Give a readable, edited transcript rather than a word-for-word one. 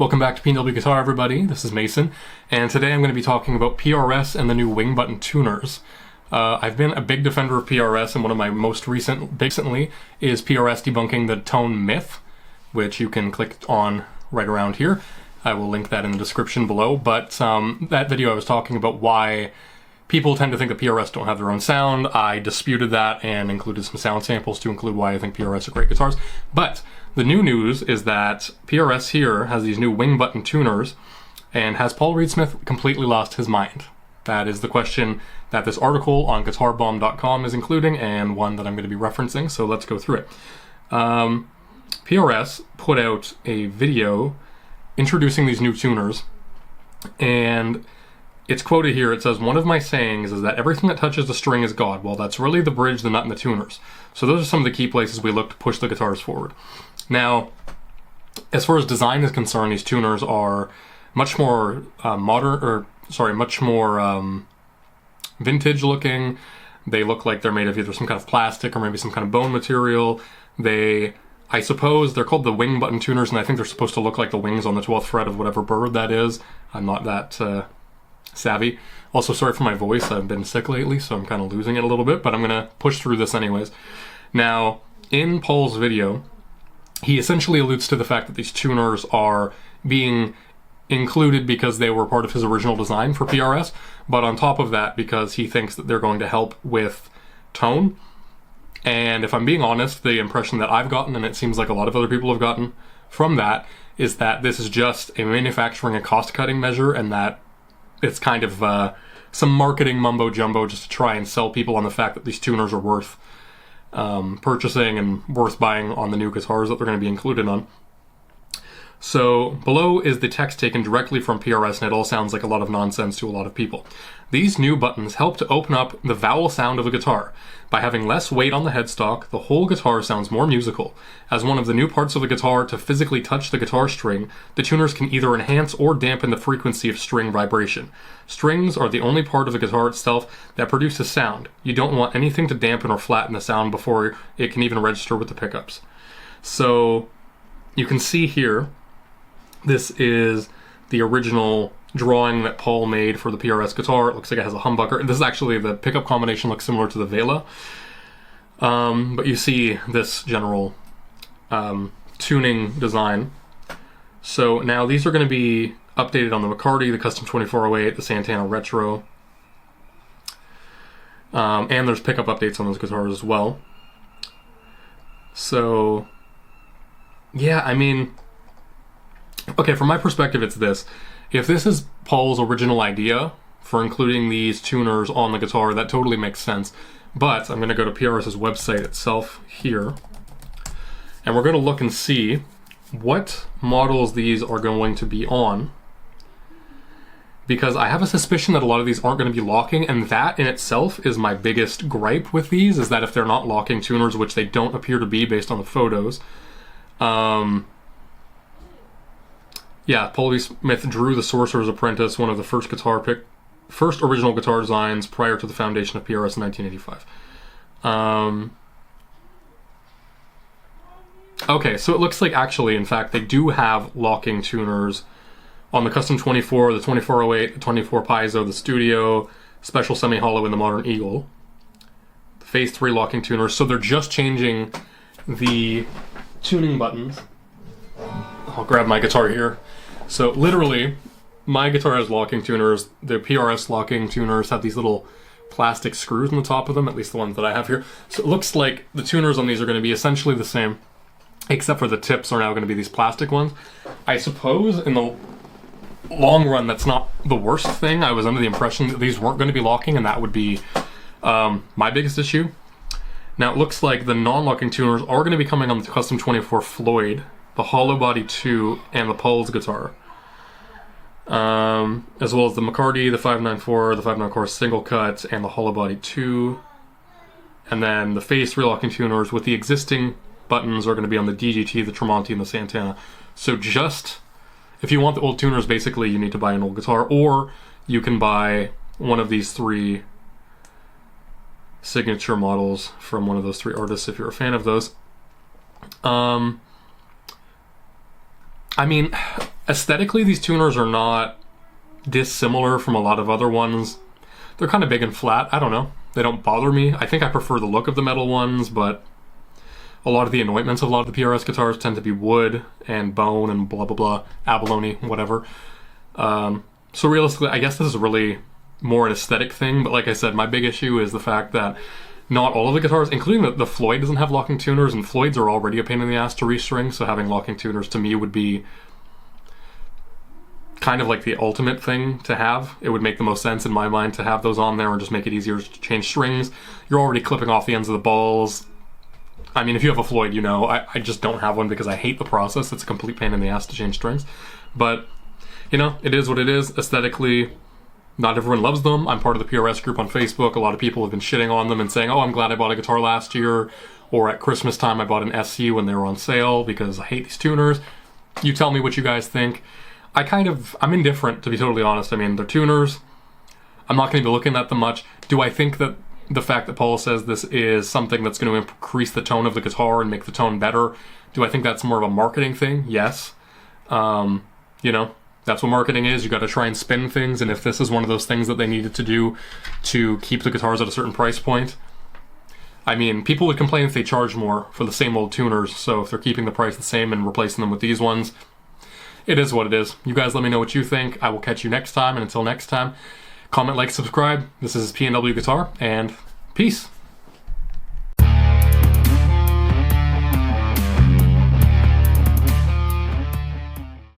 Welcome back to PW Guitar, everybody. This is Mason, and today I'm going to be talking about PRS and the new Wing Button Tuners. I've been a big defender of PRS, and one of my most recently is PRS debunking the tone myth, which you can click on right around here. I will link that in the description below, but that video I was talking about why people tend to think that PRS don't have their own sound. I disputed that and included some sound samples to include why I think PRS are great guitars. But the new news is that PRS here has these new Wing Button Tuners, and has Paul Reed Smith completely lost his mind? That is the question that this article on guitarbomb.com is including, and one that I'm going to be referencing, so let's go through it. PRS put out a video introducing these new tuners, and it's quoted here. It says, "One of my sayings is that everything that touches the string is God. Well, that's really the bridge, the nut, and the tuners." So those are some of the key places we look to push the guitars forward. Now, as far as design is concerned, these tuners are much more much more vintage looking. They look like they're made of either some kind of plastic or maybe some kind of bone material. I suppose they're called the Wing Button Tuners, and I think they're supposed to look like the wings on the 12th fret of whatever bird that is. I'm not that savvy. Also, sorry for my voice. I've been sick lately, so I'm kind of losing it a little bit, but I'm going to push through this anyways. Now, in Paul's video, he essentially alludes to the fact that these tuners are being included because they were part of his original design for PRS, but on top of that, because he thinks that they're going to help with tone. And if I'm being honest, the impression that I've gotten, and it seems like a lot of other people have gotten from that, is that this is just a manufacturing and cost-cutting measure, and that it's kind of some marketing mumbo-jumbo just to try and sell people on the fact that these tuners are worth purchasing and worth buying on the new guitars that they're going to be included on. So below is the text taken directly from PRS, and it all sounds like a lot of nonsense to a lot of people. "These new buttons help to open up the vowel sound of a guitar. By having less weight on the headstock, the whole guitar sounds more musical. As one of the new parts of the guitar to physically touch the guitar string, the tuners can either enhance or dampen the frequency of string vibration. Strings are the only part of the guitar itself that produces sound. You don't want anything to dampen or flatten the sound before it can even register with the pickups." So you can see here, this is the original drawing that Paul made for the PRS guitar. It looks like it has a humbucker. This is actually, the pickup combination looks similar to the Vela. But you see this general tuning design. So now these are going to be updated on the McCarty, the Custom 2408, the Santana Retro. And there's pickup updates on those guitars as well. So, yeah, I mean, okay, from my perspective, it's this. If this is Paul's original idea for including these tuners on the guitar, that totally makes sense. But I'm going to go to PRS's website itself here, and we're going to look and see what models these are going to be on, because I have a suspicion that a lot of these aren't going to be locking, and that in itself is my biggest gripe with these, is that if they're not locking tuners, which they don't appear to be based on the photos, yeah, Paul Reed Smith drew the Sorcerer's Apprentice, one of the first original guitar designs prior to the foundation of PRS in 1985. Okay, so it looks like actually, in fact, they do have locking tuners on the Custom 24, the 2408, the 24 Piezo, the Studio, Special Semi-Hollow, and the Modern Eagle. The Phase 3 locking tuners, so they're just changing the tuning buttons. I'll grab my guitar here. So literally, my guitar has locking tuners. The PRS locking tuners have these little plastic screws on the top of them, at least the ones that I have here. So it looks like the tuners on these are going to be essentially the same, except for the tips are now going to be these plastic ones. I suppose in the long run, that's not the worst thing. I was under the impression that these weren't going to be locking, and that would be my biggest issue. Now it looks like the non-locking tuners are going to be coming on the Custom 24 Floyd, the Hollow Body 2, and the Paul's guitar, as well as the McCarty, the 594, the 594 Single Cut, and the Hollow Body 2. And then the Phase 3 locking tuners with the existing buttons are going to be on the DGT, the Tremonti, and the Santana. So just, if you want the old tuners, basically you need to buy an old guitar, or you can buy one of these three signature models from one of those three artists if you're a fan of those. I mean, Aesthetically, these tuners are not dissimilar from a lot of other ones. They're kind of big and flat. I don't know. They don't bother me. I think I prefer the look of the metal ones, but a lot of the anointments of a lot of the PRS guitars tend to be wood and bone and blah, blah, blah, abalone, whatever. So realistically, I guess this is really more an aesthetic thing, but like I said, my big issue is the fact that not all of the guitars, including the Floyd, doesn't have locking tuners, and Floyds are already a pain in the ass to restring, so having locking tuners to me would be kind of like the ultimate thing to have. It would make the most sense in my mind to have those on there and just make it easier to change strings. You're already clipping off the ends of the balls. I mean, if you have a Floyd, you know, I just don't have one because I hate the process. It's a complete pain in the ass to change strings. But, you know, it is what it is. Aesthetically, not everyone loves them. I'm part of the PRS group on Facebook. A lot of people have been shitting on them and saying, oh, I'm glad I bought a guitar last year. Or at Christmas time, I bought an SC when they were on sale because I hate these tuners. You tell me what you guys think. I'm indifferent, to be totally honest. I mean, they're tuners. I'm not going to be looking at them much. Do I think that the fact that Paul says this is something that's going to increase the tone of the guitar and make the tone better, do I think that's more of a marketing thing? Yes. You know, that's what marketing is. You got to try and spin things, and if this is one of those things that they needed to do to keep the guitars at a certain price point, I mean, people would complain if they charged more for the same old tuners, so if they're keeping the price the same and replacing them with these ones, it is what it is. You guys let me know what you think. I will catch you next time, and until next time, comment, like, subscribe. This is PNW Guitar, and peace.